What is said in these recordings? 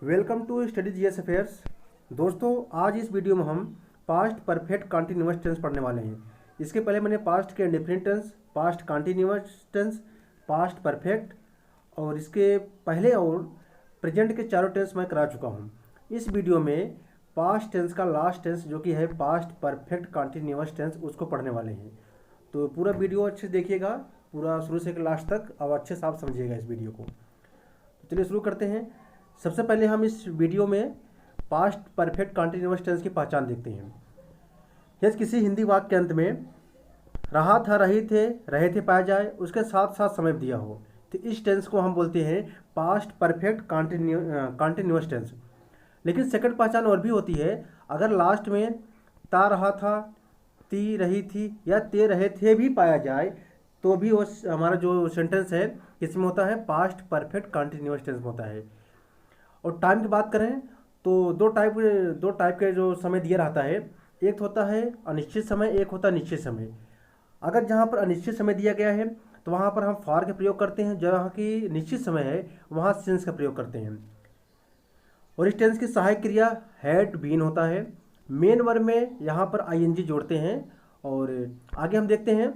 Welcome to study GS affairs. दोस्तों, आज इस वीडियो में हम पास्ट परफेक्ट कॉन्टिन्यूअस टेंस पढ़ने वाले हैं। इसके पहले मैंने पास्ट के indefinite tense, past continuous tense, past perfect और इसके पहले और प्रेजेंट के चारों टेंस मैं करा चुका हूँ। इस वीडियो में पास्ट टेंस का लास्ट टेंस जो कि है पास्ट परफेक्ट कॉन्टिन्यूअस टेंस, उसको पढ़ने वाले हैं। तो पूरा वीडियो अच्छे से देखिएगा, पूरा शुरू से लास्ट तक, और अच्छे से आप समझिएगा इस वीडियो को। तो चलिए शुरू करते हैं। सबसे पहले हम इस वीडियो में पास्ट परफेक्ट कॉन्टिन्यूअस टेंस की पहचान देखते हैं। यदि किसी हिंदी वाक्य के अंत में रहा था, रहे थे पाया जाए, उसके साथ साथ समय दिया हो, तो इस टेंस को हम बोलते हैं पास्ट परफेक्ट कॉन्टिन्यूअस टेंस। लेकिन सेकंड पहचान और भी होती है। अगर लास्ट में ता रहा था, ती रही थी या ते रहे थे भी पाया जाए, तो भी वो हमारा जो सेंटेंस है किसमें होता है, पास्ट परफेक्ट कॉन्टिन्यूअस टेंस में होता है। और टाइम की बात करें तो दो टाइप के जो समय दिया रहता है, एक होता है अनिश्चित समय, एक होता है निश्चित समय। अगर जहाँ पर अनिश्चित समय दिया गया है तो वहाँ पर हम फॉर का प्रयोग करते हैं, जहाँ की निश्चित समय है वहाँ सिंस का प्रयोग करते हैं। और इस टेंस की सहायक क्रिया हैड बीन होता है। मेन वर्ब में यहाँ पर आईएनजी जोड़ते हैं। और आगे हम देखते हैं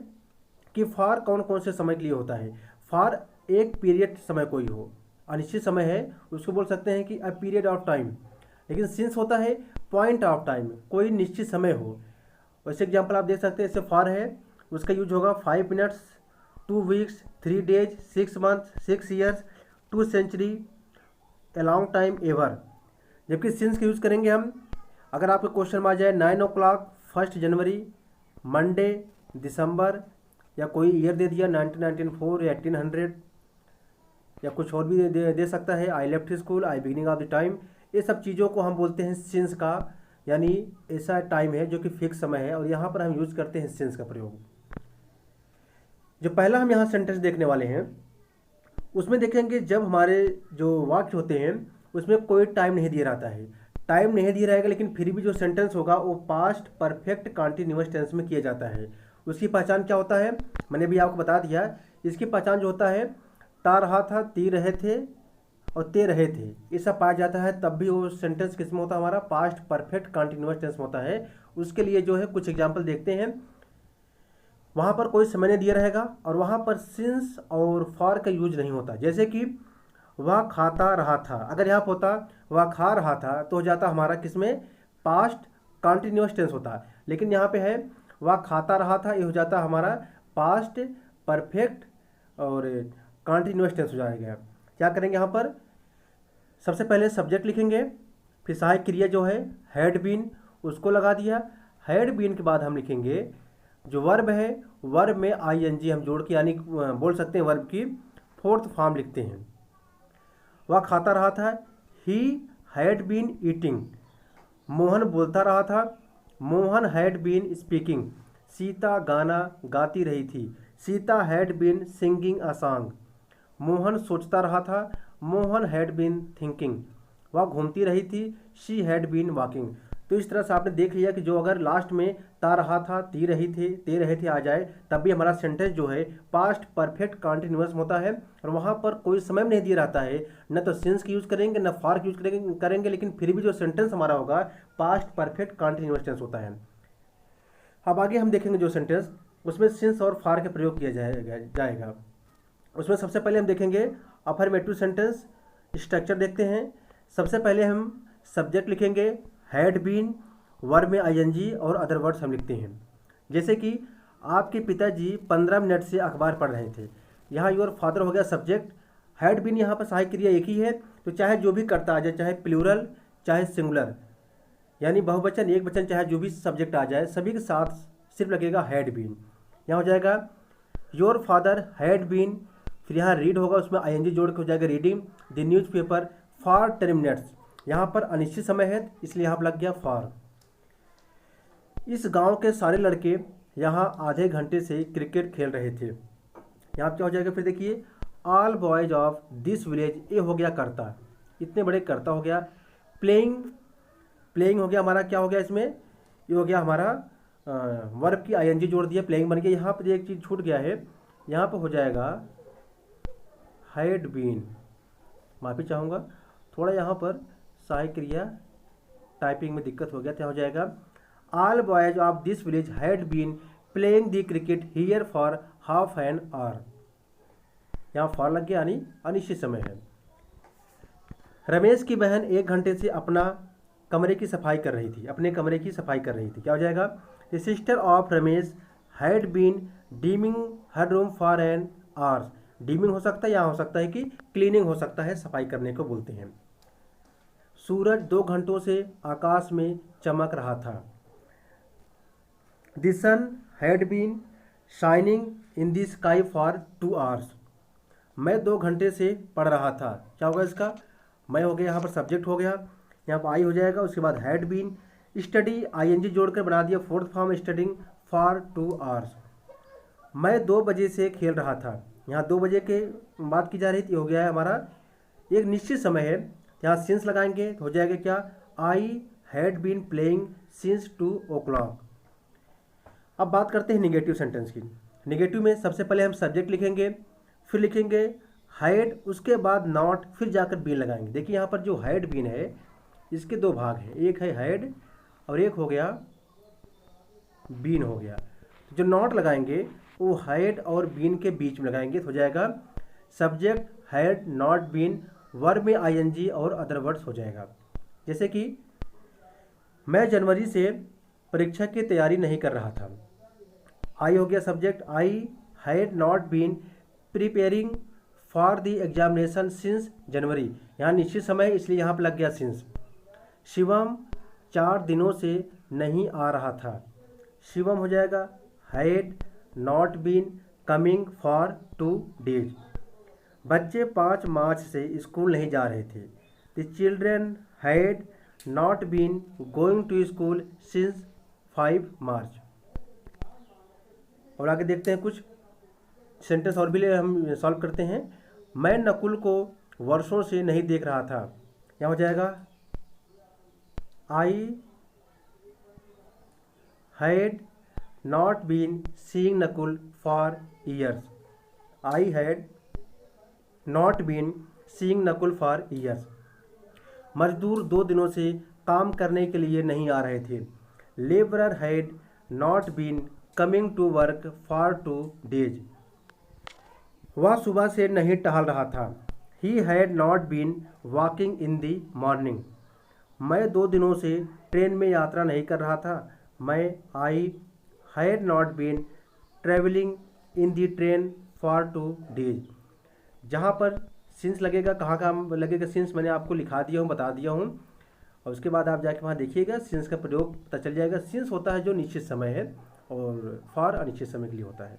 कि फॉर कौन कौन से समय के लिए होता है। फॉर एक पीरियड समय कोई हो, अनिश्चित समय है, उसको बोल सकते हैं कि अ पीरियड ऑफ टाइम। लेकिन सिंस होता है पॉइंट ऑफ टाइम, कोई निश्चित समय हो। वैसे एग्जांपल आप देख सकते हैं, जैसे फॉर है उसका यूज होगा 5 minutes, 2 weeks, 3 days, 6 month, 6 years, 2 century, a long time, ever. जबकि सिंस का यूज़ करेंगे हम, अगर आपको क्वेश्चन में आ जाए 9 o'clock 1 जनवरी, मंडे, दिसंबर, या कोई ईयर दे दिया 1994 या 1800, या कुछ और भी दे सकता है, I left school, I beginning of the time. ये सब चीज़ों को हम बोलते हैं सिंस का, यानी ऐसा टाइम है जो कि फिक्स समय है, और यहाँ पर हम यूज़ करते हैं सिंस का प्रयोग। जो पहला हम यहाँ सेंटेंस देखने वाले हैं उसमें देखेंगे, जब हमारे जो वाक्य होते हैं उसमें कोई टाइम नहीं दिया रहता है, टाइम नहीं दिया रहेगा, लेकिन फिर भी जो सेंटेंस होगा वो पास्ट परफेक्ट कॉन्टिन्यूअस टेंस में किया जाता है। उसकी पहचान क्या होता है, मैंने भी आपको बता दिया। इसकी पहचान जो होता है, ता रहा था, ती रहे थे और ते रहे थे, ये सब पाया जाता है, तब भी वो सेंटेंस किस में होता है, हमारा पास्ट परफेक्ट कॉन्टिन्यूअस टेंस में होता है। उसके लिए जो है कुछ एग्जाम्पल देखते हैं। वहाँ पर कोई समय नहीं दिया रहेगा और वहाँ पर सिंस और फॉर का यूज नहीं होता। जैसे कि वह खाता रहा था, अगर यहाँ पर होता वह खा रहा था तो हो जाता हमारा किसमें, पास्ट कॉन्टिन्यूअस टेंस होता। लेकिन यहाँ पे है वह खाता रहा था, ये हो जाता हमारा पास्ट परफेक्ट और कॉन्टिन्यूअस टेंस हो जाएगा। क्या करेंगे यहाँ पर, सबसे पहले सब्जेक्ट लिखेंगे, फिर सहायक क्रिया जो है हैड बीन उसको लगा दिया। हैड बीन के बाद हम लिखेंगे जो वर्ब है, वर्ब में आईएनजी हम जोड़ के, यानी बोल सकते हैं वर्ब की फोर्थ फॉर्म लिखते हैं। वह खाता रहा था, he had been eating. Mohan बोलता रहा था, Mohan had been speaking. Sita गाना गाती रही थी, Sita had been singing a song. Mohan सोचता रहा था, मोहन हैड बीन थिंकिंग। वह घूमती रही थी, शी हैड बीन वॉकिंग। तो इस तरह से आपने देख लिया कि जो अगर लास्ट में ता रहा था, ती रही थे, ते रहे थे आ जाए, तब भी हमारा सेंटेंस जो है पास्ट परफेक्ट कॉन्टिन्यूअस होता है। और वहाँ पर कोई समय नहीं दिया रहता है, न तो सिंस की यूज़ करेंगे न फॉर की यूज़ करेंगे, लेकिन फिर भी जो सेंटेंस हमारा होगा पास्ट परफेक्ट कॉन्टिन्यूअस टेंस होता है। अब आगे हम देखेंगे जो सेंटेंस, उसमें सिंस और फॉर का प्रयोग किया जाएगा। उसमें सबसे पहले हम देखेंगे अफर्मेटिव सेंटेंस स्ट्रक्चर देखते हैं। सबसे पहले हम सब्जेक्ट लिखेंगे हैड बीन, वर्ब में आईएनजी और अदर वर्ड्स हम लिखते हैं। जैसे कि आपके पिताजी 15 मिनट से अखबार पढ़ रहे थे, यहाँ योर फादर हो गया सब्जेक्ट। हैड बीन यहाँ पर सहायक क्रिया एक ही है, तो चाहे जो भी करता आ जाए, चाहे प्लूरल चाहे सिंगुलर, यानी बहुवचन एक वचन, चाहे जो भी सब्जेक्ट आ जाए, सभी के साथ सिर्फ लगेगा हैड बीन। यहाँ हो जाएगा योर फादर हैड बीन, फिर यहाँ रीड होगा, उसमें आईएनजी जोड़ के हो जाएगा reading the newspaper for 10 minutes. यहाँ पर अनिश्चित समय है इसलिए यहाँ पर लग गया फॉर। इस गांव के सारे लड़के यहाँ आधे घंटे से क्रिकेट खेल रहे थे, यहाँ क्या हो जाएगा, फिर देखिए all boys of this village, ये हो गया करता, इतने बड़े करता हो गया। प्लेइंग हो गया हमारा, क्या हो गया इसमें, ये हो गया हमारा वर्ब की आईएनजी जोड़ दिया, प्लेइंग बन गया। यहाँ पर एक चीज़ छूट गया है, यहाँ पर हो जाएगा हैड बीन, माफ़ी चाहूँगा, थोड़ा यहाँ पर सहायक क्रिया टाइपिंग में दिक्कत हो गया, तो हो जाएगा all boys of this village had been playing the cricket here for half an hour. यहाँ फॉर लग गया यानी अनिश्चित समय है। रमेश की बहन 1 घंटे से अपना कमरे की सफाई कर रही थी, अपने कमरे की सफाई कर रही थी। क्या हो जाएगा? The sister of Ramesh had been dimming her room for an hours. Dimming हो सकता है, यहाँ हो सकता है कि क्लीनिंग हो सकता है, सफाई करने को बोलते हैं। सूरज 2 घंटों से आकाश में चमक रहा था। The sun had been shining in the sky for 2 hours. मैं 2 घंटे से पढ़ रहा था। क्या होगा इसका? मैं हो गया, यहाँ पर सब्जेक्ट हो गया, यहाँ पर आई हो जाएगा, उसके बाद हैड बीन, स्टडी आईएनजी जोड़कर बना दिया fourth form studying for 2 hours. मैं 2 बजे से खेल रहा था। यहाँ 2 बजे के बात की जा रही थी, हो गया है हमारा एक निश्चित समय है, यहाँ सिंस लगाएंगे तो हो जाएगा क्या? I had been playing since 2 o'clock। अब बात करते हैं निगेटिव सेंटेंस की। निगेटिव में सबसे पहले हम सब्जेक्ट लिखेंगे, फिर लिखेंगे हैड, उसके बाद नॉट, फिर जाकर बीन लगाएंगे। देखिए यहाँ पर जो हैड बीन है इसके 2 भाग हैं, एक है हैड और एक हो गया बीन हो गया। जो नॉट लगाएंगे वो हैड और बीन के बीच में लगाएंगे, तो हो जाएगा subject had not been, verb में आईएनजी और अदर वर्ड्स हो जाएगा। जैसे कि मैं जनवरी से परीक्षा की तैयारी नहीं कर रहा था। आई हो गया subject, I had not been preparing for the examination since January. यहाँ निश्चित समय है इसलिए यहाँ पर लग गया सिंस। शिवम 4 दिनों से नहीं आ रहा था। शिवम हो जाएगा had not been coming for 2 days। बच्चे 5 मार्च से स्कूल नहीं जा रहे थे। The children had not been going to school since 5 March. और आगे देखते हैं कुछ सेंटेंस और भी हम सॉल्व करते हैं। मैं नकुल को वर्षों से नहीं देख रहा था। क्या हो जाएगा? I had not been seeing Nakul for years. I had not been seeing Nakul for years. मजदूर 2 दिनों से काम करने के लिए नहीं आ रहे थे। Labourer had not been coming to work for 2 days। वह सुबह से नहीं टहल रहा था। He had not been walking in the morning. मैं 2 दिनों से ट्रेन में यात्रा नहीं कर रहा था। मैं I had not been travelling in the train for 2 days। जहाँ पर सिंस लगेगा, कहाँ कहाँ लगेगा सिंस मैंने आपको लिखा दिया हूँ, बता दिया हूँ, और उसके बाद आप जाके वहाँ देखिएगा सिंस का प्रयोग पता चल जाएगा। सिंस होता है जो निश्चित समय है और फॉर अनिश्चित समय के लिए होता है।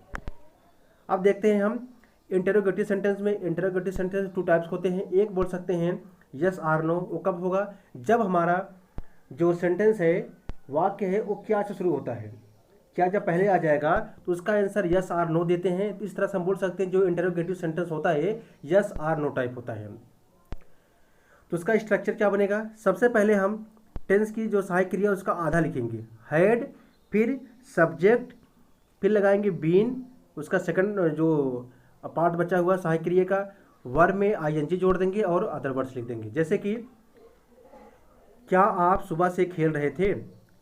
अब देखते हैं हम इंटरोगेटिव सेंटेंस में। इंटरोगेटिव सेंटेंस 2 टाइप्स होते हैं। एक बोल सकते हैं यस आर नो। वो कब होगा? जब हमारा जो सेंटेंस है, वाक्य है, वो क्या से शुरू होता है। क्या जब पहले आ जाएगा तो उसका आंसर यस आर नो देते हैं। तो इस तरह से हम बोल सकते हैं जो इंटरोगेटिव सेंटेंस होता है यस आर नो टाइप होता है। तो उसका स्ट्रक्चर क्या बनेगा? सबसे पहले हम टेंस की जो सहायक क्रिया उसका आधा लिखेंगे, हैड, फिर सब्जेक्ट, फिर लगाएंगे बीन, उसका सेकंड जो पार्ट बचा हुआ सहायक क्रिया का, वर्ब में आईएनजी जोड़ देंगे और अदर वर्ड्स लिख देंगे। जैसे कि क्या आप सुबह से खेल रहे थे?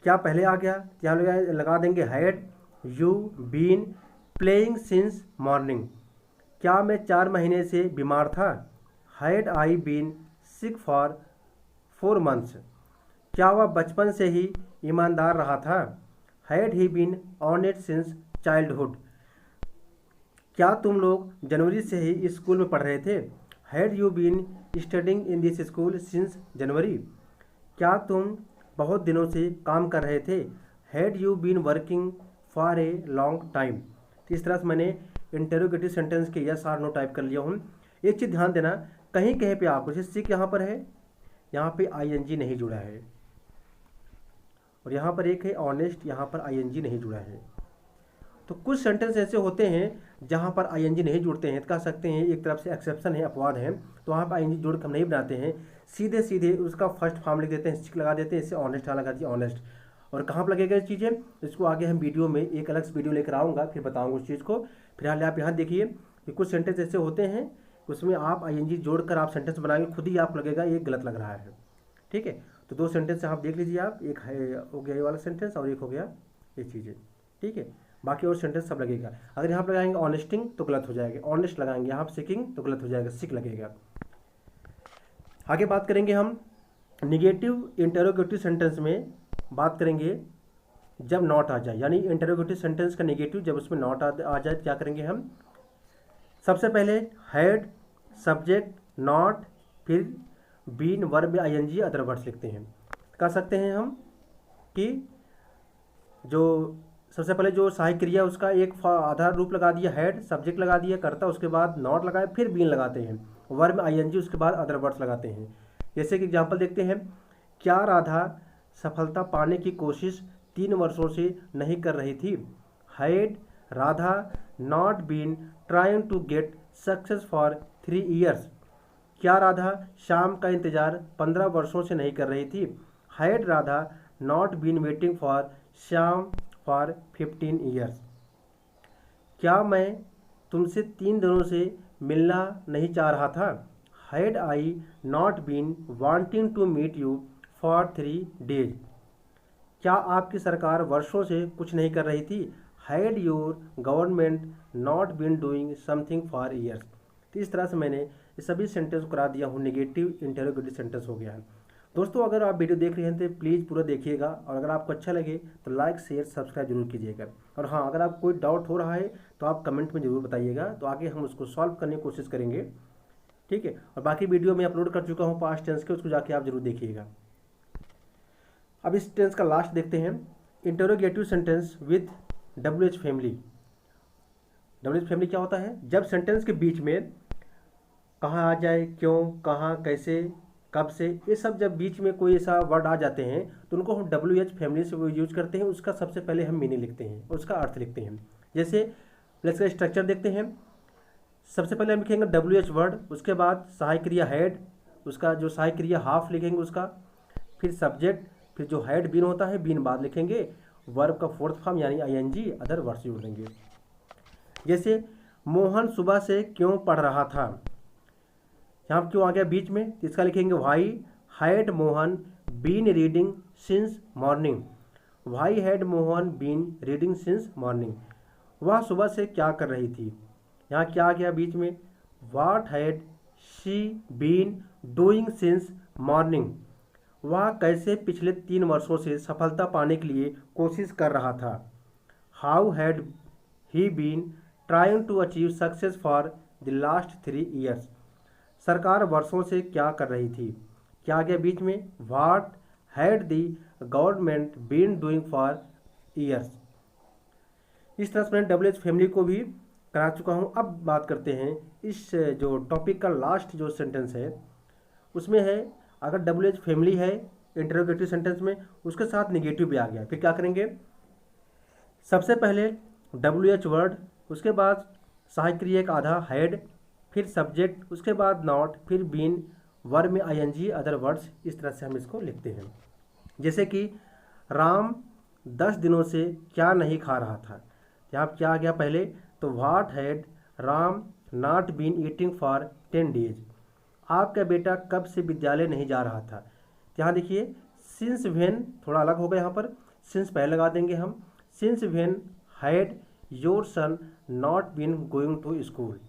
क्या पहले आ गया, यहाँ लगा देंगे had you been playing since morning. क्या मैं 4 महीने से बीमार था? Had I been sick for 4 months। क्या वह बचपन से ही ईमानदार रहा था? Had he been honest since childhood. क्या तुम लोग जनवरी से ही इस स्कूल में पढ़ रहे थे? Had you been studying in this school since January. क्या तुम बहुत दिनों से काम कर रहे थे? Had you been working for a long time. तो इस तरह से मैंने इंटरोगेटिव सेंटेंस के यस आर नो टाइप कर लिया हूँ। एक चीज़ ध्यान देना, कहीं कहीं पे आपको जैसे सिक यहाँ पर है, यहाँ पे आईएनजी नहीं जुड़ा है, और यहाँ पर एक है ऑनेस्ट, यहाँ पर आईएनजी नहीं जुड़ा है। तो कुछ सेंटेंस ऐसे होते हैं जहाँ पर आईएनजी नहीं जुड़ते हैं, तो कह सकते हैं एक तरफ से एक्सेप्शन है, अपवाद है, तो वहाँ पर आईएनजी जोड़ के हम नहीं बनाते हैं, सीधे सीधे उसका फर्स्ट फॉर्म लिख देते हैं, सिक लगा देते हैं, इससे ऑनेस्ट लगा दिए ऑनेस्ट। और कहाँ पर लगेगा ये चीज़ें, इसको आगे हम वीडियो में एक अलग वीडियो लेकर आऊँगा, फिर बताऊँगा उस चीज़ को। फिलहाल आप यहाँ देखिए कि कुछ सेंटेंस ऐसे होते हैं उसमें आप आईएनजी जोड़कर आप सेंटेंस बनाएंगे, खुद ही आपको लगेगा ये गलत लग रहा है। ठीक है, तो 2 सेंटेंस आप देख लीजिए आप, एक है हो गया ये वाला सेंटेंस और एक हो गया ये चीज़ें। ठीक है, बाकी और सेंटेंस सब लगेगा। अगर यहाँ पर लगाएंगे ऑनेस्टिंग तो गलत हो जाएगा, ऑनेस्ट लगाएंगे यहाँ पर सिकिंग तो गलत हो जाएगा, सिक लगेगा। आगे बात करेंगे हम निगेटिव इंटरोगेटिव सेंटेंस में बात करेंगे जब नॉट आ जाए, यानी इंटरोगेटिव सेंटेंस का निगेटिव जब उसमें नॉट आ जाए क्या करेंगे हम। सबसे पहले हैड, सब्जेक्ट, नॉट, फिर बीन, वर्ब में आईएनजी, अदर वर्ड्स लिखते हैं। कर सकते हैं हम कि जो सबसे पहले जो सहायक क्रिया उसका एक आधार रूप लगा दिया हैड, सब्जेक्ट लगा दिया करता, उसके बाद नॉट लगाए, फिर बीन लगाते हैं, वर्ब में आईएनजी, उसके बाद अदर वर्ड्स लगाते हैं। जैसे कि एग्जांपल देखते हैं, क्या राधा सफलता पाने की कोशिश 3 वर्षों से नहीं कर रही थी। Had Radha not been trying to get success for 3 years. क्या राधा शाम का इंतजार 15 वर्षों से नहीं कर रही थी। Had Radha not been waiting for Shyam for 15 years. क्या मैं तुमसे 3 दिनों से मिलना नहीं चाह रहा था। Had I not been wanting to meet you for 3 days. क्या आपकी सरकार वर्षों से कुछ नहीं कर रही थी। Had your government not been doing something for years. तो इस तरह से मैंने ये सभी सेंटेंस करा दिया हूँ, नेगेटिव इंटरोगेटिव सेंटेंस हो गया है। दोस्तों अगर आप वीडियो देख रहे हैं तो प्लीज़ पूरा देखिएगा, और अगर आपको अच्छा लगे तो लाइक शेयर सब्सक्राइब जरूर कीजिएगा। और हाँ, अगर आप कोई डाउट हो रहा है तो आप कमेंट में ज़रूर बताइएगा, तो आगे हम उसको सॉल्व करने की कोशिश करेंगे। ठीक है, और बाकी वीडियो मैं अपलोड कर चुका हूँ पास्ट टेंस के, उसको जाके आप जरूर देखिएगा। अब इस टेंस का लास्ट देखते हैं, interrogative sentence with WH family. WH family क्या होता है, जब सेंटेंस के बीच में कहाँ आ जाए, क्यों, कहाँ, कैसे, कब से, ये सब जब बीच में कोई ऐसा वर्ड आ जाते हैं तो उनको हम WH फैमिली से यूज करते हैं। उसका सबसे पहले हम मीनिंग लिखते हैं और उसका अर्थ लिखते हैं। जैसे इसका स्ट्रक्चर देखते हैं, सबसे पहले हम लिखेंगे WH वर्ड, उसके बाद सहायक क्रिया हैड, उसका जो सहायक क्रिया हाफ लिखेंगे उसका, फिर सब्जेक्ट, फिर जो हैड बीन होता है बीन बाद लिखेंगे, वर्ब का 4th फॉर्म यानी आईएनजी, अदर वर्ड्स जोड़ देंगे। जैसे मोहन सुबह से क्यों पढ़ रहा था, यहाँ क्यों आ गया बीच में, इसका लिखेंगे why had Mohan been reading since morning. Why had Mohan been reading since morning. वह सुबह से क्या कर रही थी, यहाँ क्या आ गया बीच में, what had she been doing since morning. वह कैसे पिछले 3 वर्षों से सफलता पाने के लिए कोशिश कर रहा था। How had he been trying to achieve success for the last 3 years. सरकार वर्षों से क्या कर रही थी, क्या आ गया बीच में, what had the government been doing for years. इस तरह से मैंने WH फैमिली को भी करा चुका हूँ। अब बात करते हैं इस जो टॉपिक का लास्ट जो सेंटेंस है उसमें है, अगर WH फैमिली है इंटरोगेटिव सेंटेंस में, उसके साथ निगेटिव भी आ गया, फिर क्या करेंगे, सबसे पहले WH वर्ड, उसके बाद सहायक क्रिया का आधा हैड, फिर सब्जेक्ट, उसके बाद नॉट, फिर बीन, वर्ब में आईएनजी, अदर वर्ड्स। इस तरह से हम इसको लिखते हैं। जैसे कि राम 10 दिनों से क्या नहीं खा रहा था, यहाँ क्या आ गया पहले, तो what had Ram not been eating for 10 days. आपका बेटा कब से विद्यालय नहीं जा रहा था, यहाँ देखिए सिंस व्हेन थोड़ा अलग होगा, यहाँ पर सिंस पहले लगा देंगे हम, since when had your son not been going to school.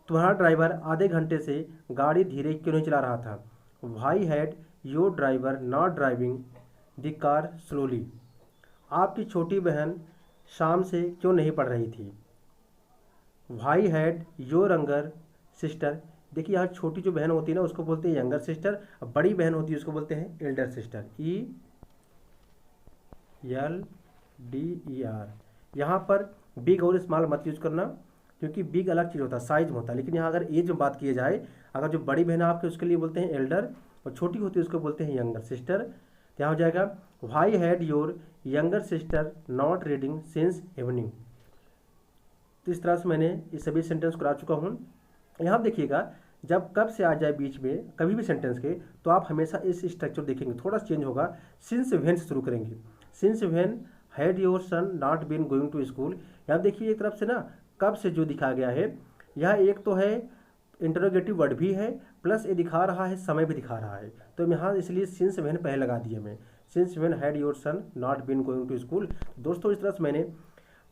तुम्हारा ड्राइवर आधे घंटे से गाड़ी धीरे क्यों नहीं चला रहा था। Why had your driver not driving the car slowly. आपकी छोटी बहन शाम से क्यों नहीं पढ़ रही थी। Why had your younger sister. देखिए यहाँ छोटी जो बहन होती है ना उसको बोलते हैं यंगर सिस्टर, अब बड़ी बहन होती है उसको बोलते हैं एल्डर सिस्टर, ELDER। यहाँ पर बिग और स्मॉल मत यूज करना, क्योंकि बिग अलग चीज़ होता है, साइज में होता है, लेकिन यहाँ अगर एज में बात की जाए, अगर जो बड़ी बहन है आपके उसके लिए बोलते हैं एल्डर, और छोटी होती है उसको बोलते हैं यंगर सिस्टर। तो यहाँ हो जाएगा why had your younger sister not reading since evening. तो इस तरह से मैंने ये सभी सेंटेंस करा चुका हूँ। यहाँ देखिएगा जब कब से आ जाए बीच में कभी भी सेंटेंस के, तो आप हमेशा इस स्ट्रक्चर देखेंगे, थोड़ा चेंज होगा। सिंस व्हेन से शुरू करेंगे, since when had your son not been going to school. यहाँ देखिए एक तरफ से ना कब से जो दिखाया गया है, यह एक तो है इंटरोगेटिव वर्ड भी है, प्लस ये दिखा रहा है समय भी दिखा रहा है। तो यहाँ इसलिए सिंस व्हेन पहले लगा दिया मैं, since when had your son not been going to school. दोस्तों इस तरह से मैंने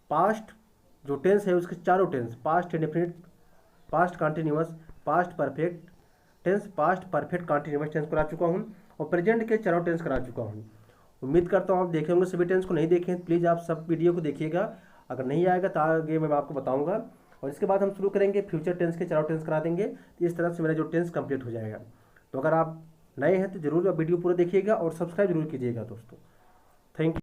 पास्ट जो टेंस है उसके चारों tense, past indefinite, past continuous, past perfect tense, past perfect continuous tense करा चुका हूँ और प्रेजेंट के चारों टेंस करा चुका हूँ। उम्मीद करता हूँ आप देखे होंगे सभी टेंस को, नहीं देखें प्लीज़ आप सब वीडियो को देखिएगा, अगर नहीं आएगा तो आगे मैं आपको बताऊँगा। और इसके बाद हम शुरू करेंगे फ्यूचर टेंस के चारों टेंस करा देंगे, तो इस तरह से मेरा जो टेंस कंप्लीट हो जाएगा। तो अगर आप नए हैं तो जरूर आप वीडियो पूरा देखिएगा और सब्सक्राइब जरूर कीजिएगा दोस्तों। Thank you.